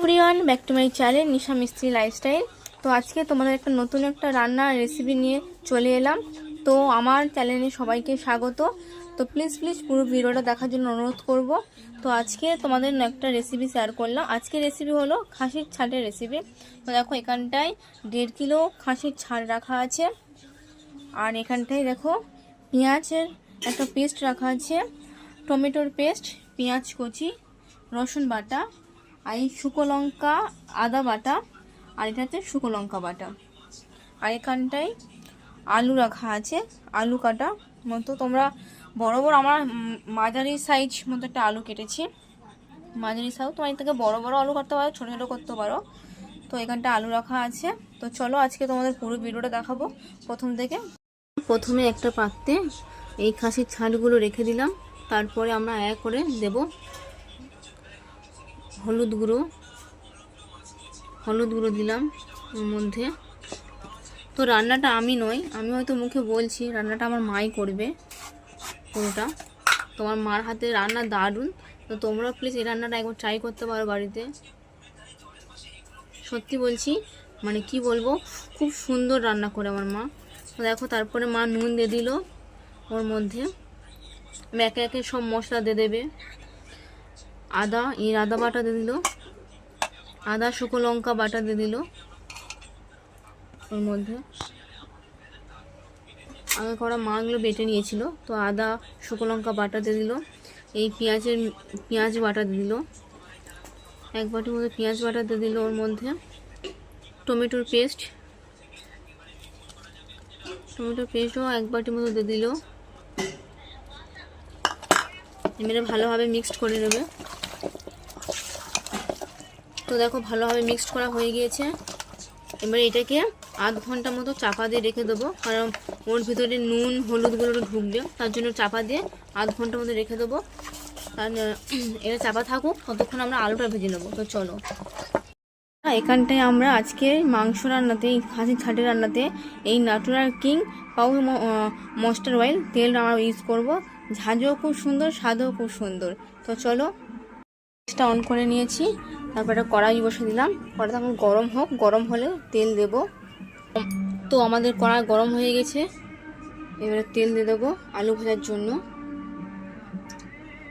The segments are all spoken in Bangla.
Everyone, back to my channel Nisha Mistry lifestyle. তো আজকে তোমাদের একটা নতুন একটা রান্নার রেসিপি নিয়ে চলে এলাম। তো আমার চ্যানেলে সবাইকে স্বাগত। তো প্লিজ পুরো ভিডিওটা দেখার জন্য অনুরোধ করব। তো আজকে তোমাদের একটা রেসিপি শেয়ার করলাম। আজকে রেসিপি হলো খাসির ছাড়ের রেসিপি। তো দেখো এখানটায় 1.5 কিলো খাসির ছাড় রাখা আছে। আর এখানটায় দেখো পেঁয়াজের একটা পেস্ট রাখা আছে, টমেটোর পেস্ট, পেঁয়াজ কুচি, রসুন বাটা, আর এই শুকনো লঙ্কা আদা বাটা, আর এটা হচ্ছে শুকনো লঙ্কা বাটা। আর এখানটায় আলু রাখা আছে, আলু কাটা মতো। তোমরা বড় বড়, আমার মাঝারি সাইজ মতো একটা আলু কেটেছি, মাঝারি সাইজ। তোমার এর থেকে বড় বড় আলু করতে পারো, ছোটো ছোটো করতে পারো। তো এখানটা আলু রাখা আছে। তো চলো আজকে তোমাদের পুরো ভিডিওটা দেখাবো প্রথম থেকে। প্রথমে একটা পাত্রে এই খাসির ছাড়গুলো রেখে দিলাম। তারপরে আমরা এক করে দেব হলুদ গুঁড়ো দিলাম ওর মধ্যে। তো রান্নাটা আমি নয়, আমি হয়তো মুখে বলছি, রান্নাটা আমার মাই করবে পুরোটা। তোমার মার হাতে রান্না দারুণ। তো তোমরা প্লিজ এই রান্নাটা একবার ট্রাই করতে পারো বাড়িতে। সত্যি বলছি, মানে কি বলবো, খুব সুন্দর রান্না করে আমার মা। তো দেখো তারপরে মা নুন দিয়ে দিল ওর মধ্যে। একে একে সব মশলা দিয়ে দেবে। আদা বাটা দিয়ে দিল, আদা শুকনো লঙ্কা বাটা দিয়ে দিল ওর মধ্যে। আগে করা মাগুলো বেটে নিয়েছিল, তো আদা শুকনো লঙ্কা বাটা দিয়ে দিল। এই পেঁয়াজ বাটা দিয়ে দিল, এক বাটির মধ্যে পেঁয়াজ বাটা দিয়ে দিল ওর মধ্যে। টমেটোর পেস্টও এক বাটির মধ্যে দিয়ে দিল। এবারে ভালোভাবে মিক্সড করে নেবে। তো দেখো ভালোভাবে মিক্সড করা হয়ে গিয়েছে। এবারে এটাকে আধ ঘন্টা মতো চাপা দিয়ে রেখে দেবো, কারণ ওর ভিতরে নুন হলুদগুলো ঢুকবে, তার জন্য চাপা দিয়ে আধ ঘন্টার মতো রেখে দেবো। তার এটা চাপা থাকুক, ততক্ষণ আমরা আলুটা ভেজে নেবো। তো চলো, এখানটায় আমরা আজকে মাংস রান্নাতে, এই খাসির ছাড়ের রান্নাতে এই ন্যাচারাল কিং পাউডার মস্টার্ড অয়েল তেল আমরা ইউজ করব। ঝাঁঝও খুব সুন্দর, স্বাদও খুব সুন্দর। তো চলো, গ্যাসটা অন করে নিয়েছি। তারপরে কড়াই বসে দিলাম। কড়াইটা এখন গরম হোক, গরম হলে তেল দেব। তো আমাদের কড়াই গরম হয়ে গেছে। এবারে তেল দিয়ে দেবো আলু ভাজার জন্য।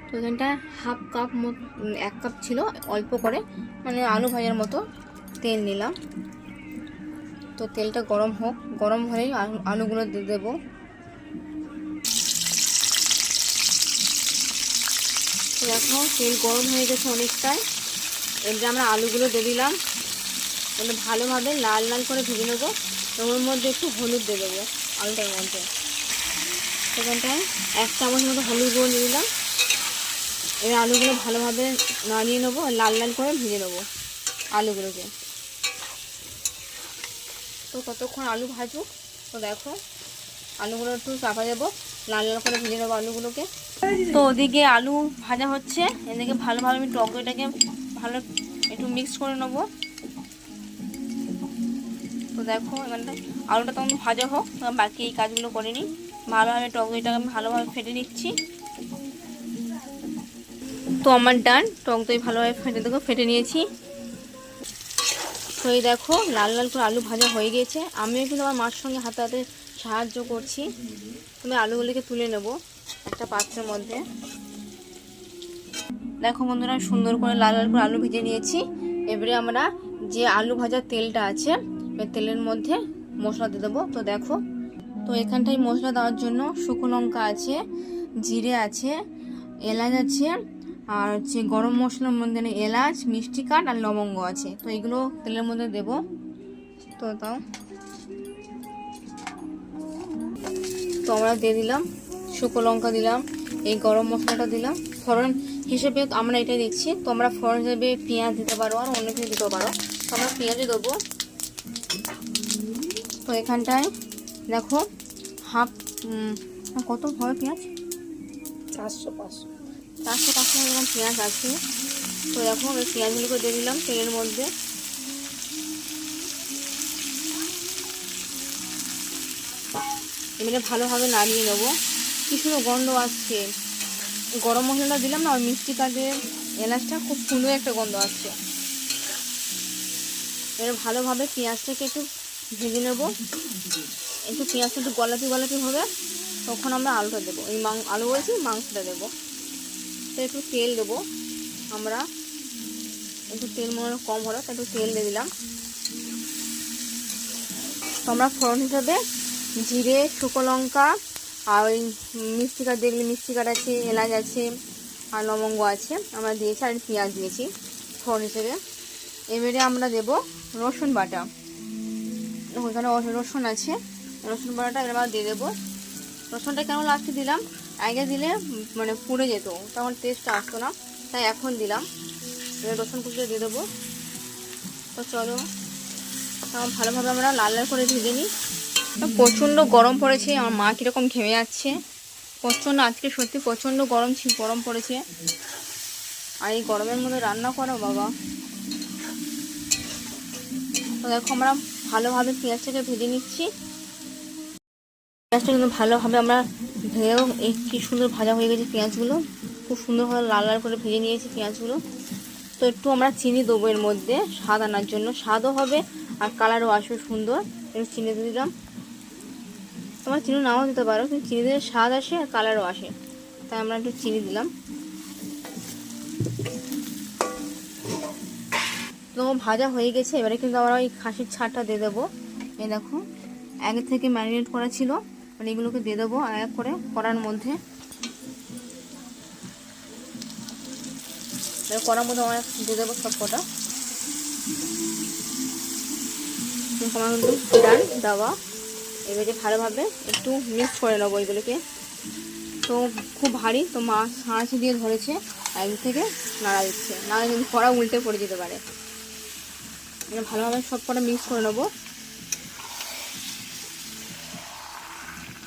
তো এখানটা হাফ কাপ 1 কাপ ছিল, অল্প করে, মানে আলু ভাজার মতো তেল নিলাম। তো তেলটা গরম হোক, গরম হলেই আলুগুলো দিয়ে দেবো। তো দেখো তেল গরম হয়ে গেছে অনেকটাই। এবারে আমরা আলুগুলো দিয়ে দিলাম। এবারে ভালোভাবে লাল লাল করে ভেজে নেবো। ওর মধ্যে একটু হলুদ দিয়ে দেবো আলুটার মধ্যে। সেখানটায় 1 চামচ মতো হলুদ গুঁড়ো দিয়ে দিলাম। এবার আলুগুলো ভালোভাবে নাড়িয়ে নেবো, লাল লাল করে ভেজে নেবো আলুগুলোকে। তো কতক্ষণ আলু ভাজুক। তো দেখো আলুগুলো একটু চাপা দেবো, লাল লাল করে ভেজে নেবো আলুগুলোকে। তো ওদিকে আলু ভাজা হচ্ছে, এদিকে ভালোভাবে আমি টক দইটাকে ভালো একটু মিক্স করে নেবো। তো দেখো এখানটা আলুটা তখন ভাজা হোক, বাকি এই কাজগুলো করে নিই। ভালোভাবে টক দইটাকে আমি ভালোভাবে ফেটে নিচ্ছি। তো আমার ডান, টক দই ভালোভাবে ফেটে নিয়েছি। তো এই দেখো লাল লাল করে আলু ভাজা হয়ে গিয়েছে। আমিও কিন্তু আমার মার সঙ্গে হাতে হাতে সাহায্য করছি। আমি আলুগুলিকে তুলে নেব একটা পাত্রের মধ্যে। দেখো বন্ধুরা, সুন্দর করে লাল লাল করে আলু ভেজে নিয়েছি। এবারে আমরা যে আলু ভাজার তেলটা আছে, ওই তেলের মধ্যে মশলা দিয়ে দেবো। তো দেখো, তো এখানটায় মশলা দেওয়ার জন্য শুকনো লঙ্কা আছে, জিরে আছে, এলাচ আছে, আর হচ্ছে গরম মশলার মধ্যে এলাচ, মিষ্টি কাঠ আর লবঙ্গ আছে। তো এগুলো তেলের মধ্যে দেব। তো তাও তো আমরা দিয়ে দিলাম শুকনো লঙ্কা দিলাম, এই গরম মশলাটা দিলাম। ফোড়ন হিসেবে আমরা এটাই দিচ্ছি। তোমরা ফোড়ন হিসেবে পেঁয়াজ দিতে পারো, আর অন্য কিছু দিতে পারো। তো আমরা পেঁয়াজই দেবো। তো এখানটায় দেখো হাফ কত হয় পেঁয়াজ, 400-500 এরকম পেঁয়াজ আছে। তো দেখো ওই পেঁয়াজগুলোকে দিয়ে দিলাম তেলের মধ্যে। এবারে ভালোভাবে নাড়িয়ে নেবো। কি সুন্দর গন্ধ আসছে। গরম মশলাটা দিলাম না, ওই মিষ্টি কাঠের এলাচটা খুব সুন্দর একটা গন্ধ আসছে। এবার ভালোভাবে পেঁয়াজটাকে একটু ভেজে নেব। একটু পেঁয়াজটা একটু গলাপি গলাপি হবে, তখন আমরা আলুটা দেবো। এই আলু বলছি, মাংসটা দেবো। তো একটু তেল দেবো আমরা, একটু তেল মনে হয় কম হলো, তো একটু তেল দিয়ে দিলাম। তো আমরা ফোড়ন হিসাবে জিরে, শুকনো লঙ্কা আর ওই মিষ্টি কাঠ দেখলে মিষ্টি কাঠ আছে, এলাচ আছে আর লবঙ্গ আছে, আমরা দিয়েছি। আর পেঁয়াজ দিয়েছি ফোড়ন হিসেবে। এবারে আমরা দেব রসুন বাটা। ওখানে রসুন আছে, রসুন বাটাটা এবার দিয়ে দেবো। রসুনটা কেন লাস্টে দিলাম, আগে দিলে মানে পুড়ে যেত, তখন টেস্টটা আসতো না, তাই এখন দিলাম। এবার রসুন কুচিয়ে দিয়ে দেবো। তো চলো তখন ভালোভাবে আমরা লাল লাল করে ভেজে নিই। প্রচণ্ড গরম পড়েছে, আমার মা কীরকম ঘেমে যাচ্ছে প্রচণ্ড। আজকে সত্যি প্রচণ্ড গরম পড়েছে। আর এই গরমের মধ্যে রান্না করো বাবা। তো দেখো আমরা ভালোভাবে পেঁয়াজটাকে ভেজে নিচ্ছি। পেঁয়াজটা কিন্তু ভালোভাবে আমরা ভেজেও কি সুন্দর ভাজা হয়ে গেছে পেঁয়াজগুলো, খুব সুন্দরভাবে লাল লাল করে ভেজে নিয়েছি পেঁয়াজগুলো। তো একটু আমরা চিনি দেবো এর মধ্যে, স্বাদ আনার জন্য, স্বাদও হবে আর কালারও আসবে সুন্দর। একটু চিনি দিয়ে দিলাম। তোমার চিনি নাও দিতে পারো, কিন্তু চিনি দিলে স্বাদ আসে আর কালারও আসে, তাই আমরা একটু চিনি দিলাম। তো ভাজা হয়ে গেছে, এবারে কিন্তু আমরা ওই খাসির ছাড়টা দিয়ে দেবো। এই দেখো আগে থেকে ম্যারিনেট করা ছিল, মানে এগুলোকে দিয়ে দেবো এক করে কড়ার মধ্যে। কড়ার মধ্যে আমরা দিয়ে দেবো সব কটা। ডান দেওয়া। এবারে ভালোভাবে একটু মিক্স করে নেবো এগুলোকে। তো খুব ভারী, তো মা সাঁড়াশি দিয়ে ধরেছে, এক থেকে নাড়া দিচ্ছে, নাড়া কিন্তু কড়া উল্টে পড়ে যেতে পারে। ভালোভাবে সব কটা মিক্স করে নেবো।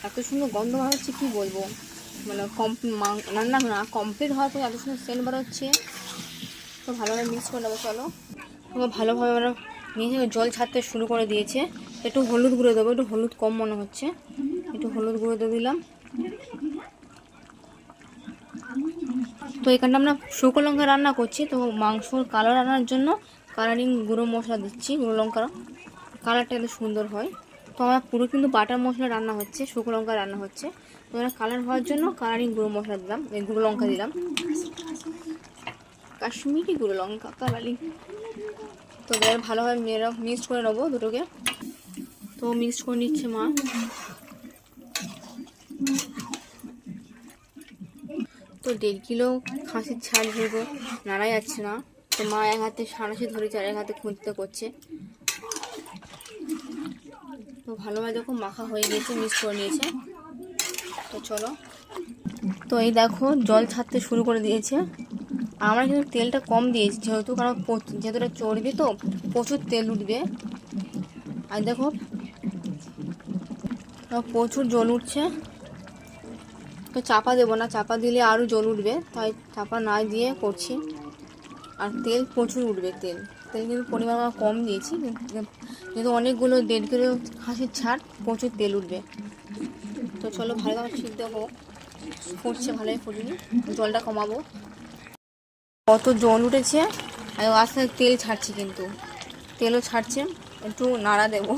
এত সুন্দর গন্ধ বার হচ্ছে কি বলবো, মানে রান্না না কমপ্লিট হওয়ার পর এত সুন্দর সেন্ট বার হচ্ছে। তো ভালোভাবে মিক্স করে নেবো। চলো ভালোভাবে আমরা নিয়ে জল ছাড়তে শুরু করে দিয়েছে। একটু হলুদ গুঁড়ো দেবো, একটু হলুদ কম মনে হচ্ছে, একটু হলুদ গুঁড়ো দিয়ে দিলাম। তো এখানটা আমরা শুকনো লঙ্কা রান্না করছি, তো মাংসর কালার আনার জন্য কালারিং গুঁড়ো মশলা দিচ্ছি, গুঁড়ো লঙ্কার কালারটা এত সুন্দর হয়। তো আমার পুরো কিন্তু বাটার মশলা রান্না হচ্ছে, শুকনো লঙ্কা রান্না হচ্ছে। তো এরা কালার হওয়ার জন্য কালারিং গুঁড়ো মশলা দিলাম, এই গুঁড়ো লঙ্কা দিলাম, কাশ্মীরি গুঁড়ো লঙ্কা কালারিং। তো এবার ভালোভাবে মিক্সড করে নেবো দুটোকে। তো মিক্সড করে নিচ্ছে মা। তো 1.5 কিলো খাসির ছাল ভেবে নাড়া যাচ্ছে না, তো মা এক হাতে সাঁড়াশি ধরেছে আর এক হাতে খুঁজতে করছে। তো ভালোভাবে যখন মাখা হয়ে গেছে, মিক্স করে নিয়েছে। তো চলো, তো এই দেখো জল ছাড়তে শুরু করে দিয়েছে। আমরা কিন্তু তেলটা কম দিয়েছি যেহেতু, কারণ যেহেতু এটা চর্বি তো প্রচুর তেল উঠবে। আর দেখো প্রচুর জল উঠছে। তো চাপা দেবো না, চাপা দিলে আরও জল উঠবে, তাই চাপা না দিয়ে করছি। আর তেল প্রচুর উঠবে, তেল কিন্তু পরিমাণ আমরা কম দিয়েছি, যেহেতু অনেকগুলো 1.5 কিলো খাসির ছাড়, প্রচুর তেল উঠবে। তো চলো ভালোভাবে সিদ্ধ হোক, ফুটছে ভালোই, ফুটিনি, জলটা কমাবো। কত জল উঠেছে আর আস্তে আস্তে তেল ছাড়ছে, কিন্তু তেলও ছাড়ছে, একটু নাড়া দেবো।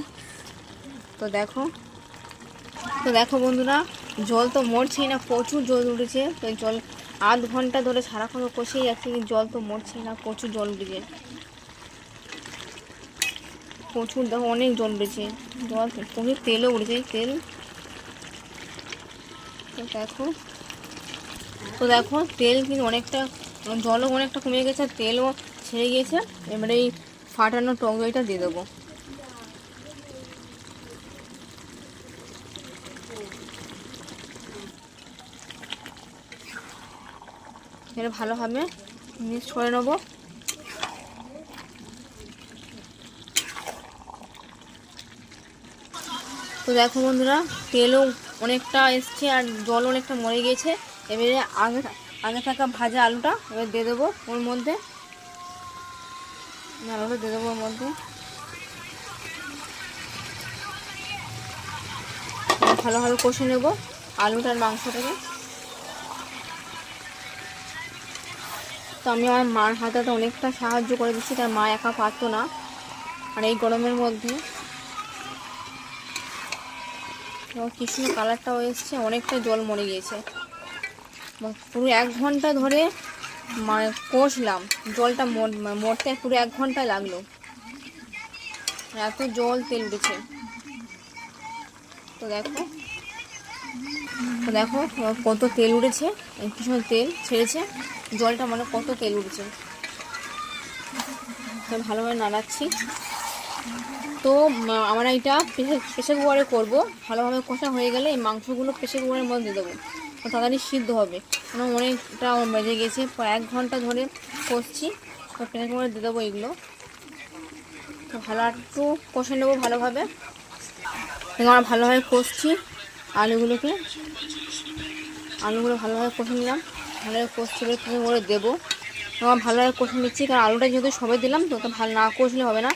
তো দেখো বন্ধুরা, জল তো মরছেই না, প্রচুর জল উঠেছে। তো জল 8 ঘন্টা ধরে সারাক্ষণ কষেই যাচ্ছে, কিন্তু জল তো মরছেই না, প্রচুর জল উঠেছে, প্রচুর। দেখো অনেক জল উঠেছে, জল প্রচুর, তেলও উঠেছে, তেল। তো দেখো তেল কিন্তু অনেকটা, জলও অনেকটা কমে গেছে, তেলও ছেড়ে গিয়েছে। এবারে এই ফাটানো টক দইটা দিয়ে দেবো। এটা ভালোভাবে মিক্স করে নেবো। তো দেখো বন্ধুরা, তেলও অনেকটা এসছে আর জল অনেকটা মরে গিয়েছে। এবারে আগে থাকা ভাজা আলুটা এবার দিয়ে দেবো ওর মধ্যে, আলুটা দিয়ে দেবো ওর মধ্যে। ভালোভাবে কষে নেব আলুটার মাংসটাকে। তো আমি আমার মার হাতে অনেকটা সাহায্য করে দিচ্ছি, তার মা একা পারতো না, আর এই গরমের মধ্যে কি সুন্দর কালারটাও এসছে, অনেকটা জল মরে গিয়েছে। পুরো 1 ঘন্টা ধরে মানে কষলাম, জলটা মরতে পুরো 1 ঘন্টা লাগলো, এত জল তেল উঠেছে। তো দেখো কত তেল উঠেছে, ভীষণ তেল ছেড়েছে, জলটা মানে কত তেল উঠেছে। তো ভালোভাবে নাড়াচ্ছি। তো আমরা এটা প্রেসার কুকারে করবো। ভালোভাবে কষা হয়ে গেলে এই মাংসগুলো প্রেসার কুকারের মধ্যে দিয়ে দেবো, তাড়াতাড়ি সিদ্ধ হবে। কারণ অনেকটা বেজে গেছে, 1 ঘন্টা ধরে কষছি। তো প্রেসার কুকারে দিয়ে দেবো এগুলো। তো একটু কষে নেবো ভালোভাবে। আমরা ভালোভাবে কষছি আলুগুলো ভালোভাবে কষে নিলাম। ভালোভাবে কষছি প্রেসার কুকারে দেবো। আমার ভালোভাবে কষে নিচ্ছি, কারণ আলুটা যেহেতু সবাই দিলাম, তো ওটা ভালো না কষলে হবে না।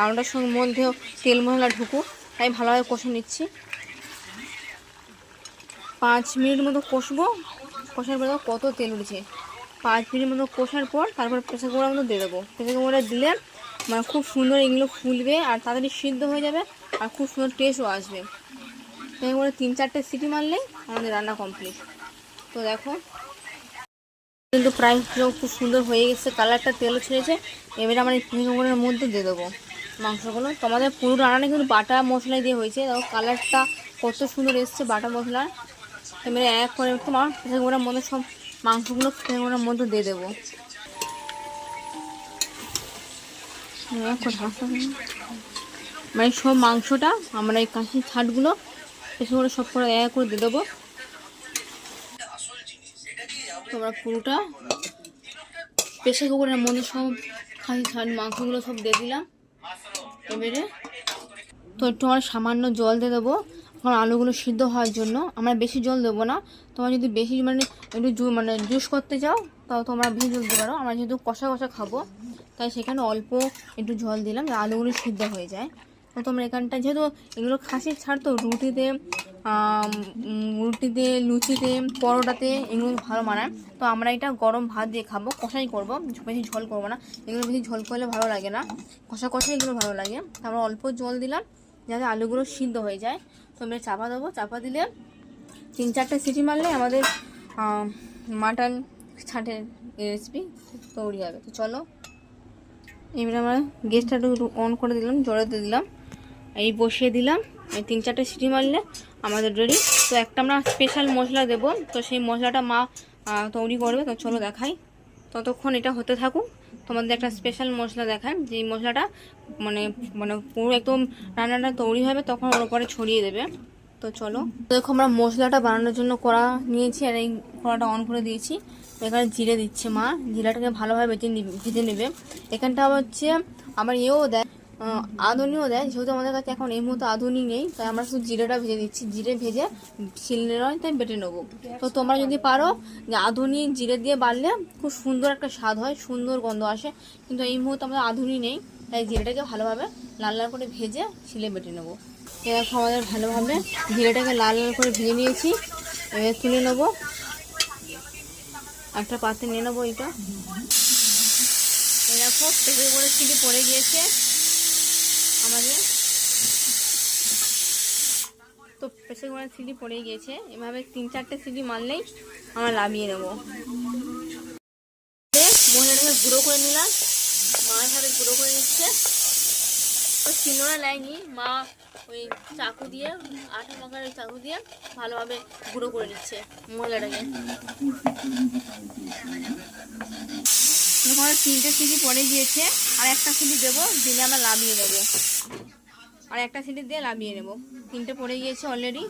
আলুটার সঙ্গে মধ্যেও তেল মশলা ঢুকুক, তাই ভালোভাবে কষে নিচ্ছি। 5 মিনিট মতো কষবো। কষার পর কত তেল উঠেছে। 5 মিনিট মতো কষার পর তারপর প্রেসার কুকারের মতো দিয়ে দেবো। প্রেসার কুকারে দিলে মানে খুব সুন্দর এগুলো ফুলবে আর তাড়াতাড়ি সিদ্ধ হয়ে যাবে, আর খুব সুন্দর টেস্টও আসবে। প্রেসার কুকারে 3-4টে সিটি মারলেই আমাদের রান্না কমপ্লিট। তো দেখো কিন্তু প্রায় খুব সুন্দর হয়ে গেছে, কালারটা তেলও ছেড়েছে। এবারে আমরা এই প্রেসার কুকারের মধ্যে দিয়ে দেবো মাংসগুলো। তোমাদের পুরো রান্নাটা কিন্তু বাটা মশলাই দিয়ে হয়েছে। দেখো কালারটা কত সুন্দর এসছে বাটা মশলার। এবারে এক করে তোমার প্রেসার কুকারের মধ্যে সব মাংসগুলো প্রেসার কুকারের মধ্যে দিয়ে দেবো। মানে সব মাংসটা আমরা এই কাশির ছাটগুলো প্রেসার কুকারে সব করে এক করে দিয়ে দেবো। তোমরা পুরোটা প্রেসার কুকারের মধ্যে সব খাসির ছাট মাংসগুলো সব দিয়ে দিলাম। এবারে তো একটু আমরা সামান্য জল দিয়ে দেবো, কারণ আলুগুলো সিদ্ধ হওয়ার জন্য। আমরা বেশি জল দেবো না। তোমরা যদি বেশি একটু জুস করতে চাও তাও তোমরা বেশি জল দিতে পারো। আমরা যেহেতু কষা খাবো, তাই সেখানে অল্প একটু জল দিলাম, আলুগুলো সিদ্ধ হয়ে যায়। তো তোমরা এখানটা যেহেতু এগুলো খাসির ছাড়, তো রুটিতে লুচিতে পরোটাতে এগুলো ভালো মানায়। তো আমরা এটা গরম ভাত দিয়ে খাবো, কষাই করবো, বেশি ঝোল করবো না। এগুলো বেশি ঝোল করলে ভালো লাগে না, কষা এগুলো ভালো লাগে। আমরা অল্প জল দিলাম যাতে আলুগুলো সিদ্ধ হয়ে যায়। তো আমরা চাপা দেবো। চাপা দিলে 3-4টে সিটি মারলে আমাদের মাটন ছাটের রেসিপি তৈরি হবে। তো চলো এবারে আমরা গ্যাসটা একটু অন করে দিলাম, জড়াতে দিলাম, এই বসিয়ে দিলাম। এই 3-4টে সিটি মারলে আমাদের রেডি। তো একটা আমরা স্পেশাল মশলা দেব, তো সেই মশলাটা মা তৈরি করবে। তো চলো দেখাই। ততক্ষণ এটা হতে থাকুক। তোমাদের একটা স্পেশাল মশলা দেখায়, যে মশলাটা মানে পুরো একদম রান্নাটা তৈরি হবে, তখন ওর উপরে ছড়িয়ে দেবে। তো চলো দেখো, আমরা মশলাটা বানানোর জন্য কড়া নিয়েছি, আর এই কড়াটা অন করে দিয়েছি। এখানে জিরে দিচ্ছে মা, জিরাটাকে ভালোভাবে ভেজে নেবে। এখানটা হচ্ছে আমার দেয়, আধুনিও দেয়। যেহেতু আমাদের কাছে এখন এই মুহূর্তে আধুনি নেই, তাই আমরা শুধু জিরেটা ভেজে দিচ্ছি। জিরে ভেজে শিলনোড়ায় বেটে নেবো। তো তোমরা যদি পারো যে আধুনি জিরে দিয়ে বাড়লে খুব সুন্দর একটা স্বাদ হয়, সুন্দর গন্ধ আসে। কিন্তু এই মুহূর্তে আমাদের আধুনি নেই, তাই জিরেটাকে ভালোভাবে লাল করে ভেজে শিলে বেটে নেবো। এরকম আমাদের ভালোভাবে জিরেটাকে লাল করে ভেজে নিয়েছি। এবার তুলে নেবো, একটা পাত্রে নিয়ে নেবো। এটা এরকম প্রেসার করে সিটি পড়ে গিয়েছে আমাদের। তো প্রেসার কুকারের সিটি পড়ে গিয়েছে। এভাবে 3-4টে সিটি মারলেই আমরা নামিয়ে নেবো। মশলাটাকে গুঁড়ো করে নিলাম, মায়ের হাতে গুঁড়ো করে নিচ্ছে। তো শিলনোড়া নেয়নি মা, ওই চাকু দিয়ে, আটা মাখার ওই চাকু দিয়ে ভালোভাবে গুঁড়ো করে নিচ্ছে মশলাটাকে। যখন 3টে সিটি পড়ে গিয়েছে, আর একটা সিটি দেবো, দিলে আমরা নামিয়ে নেবো। আর একটা সিটি দিয়ে নামিয়ে নেবো। 3টে পড়ে গিয়েছে অলরেডি।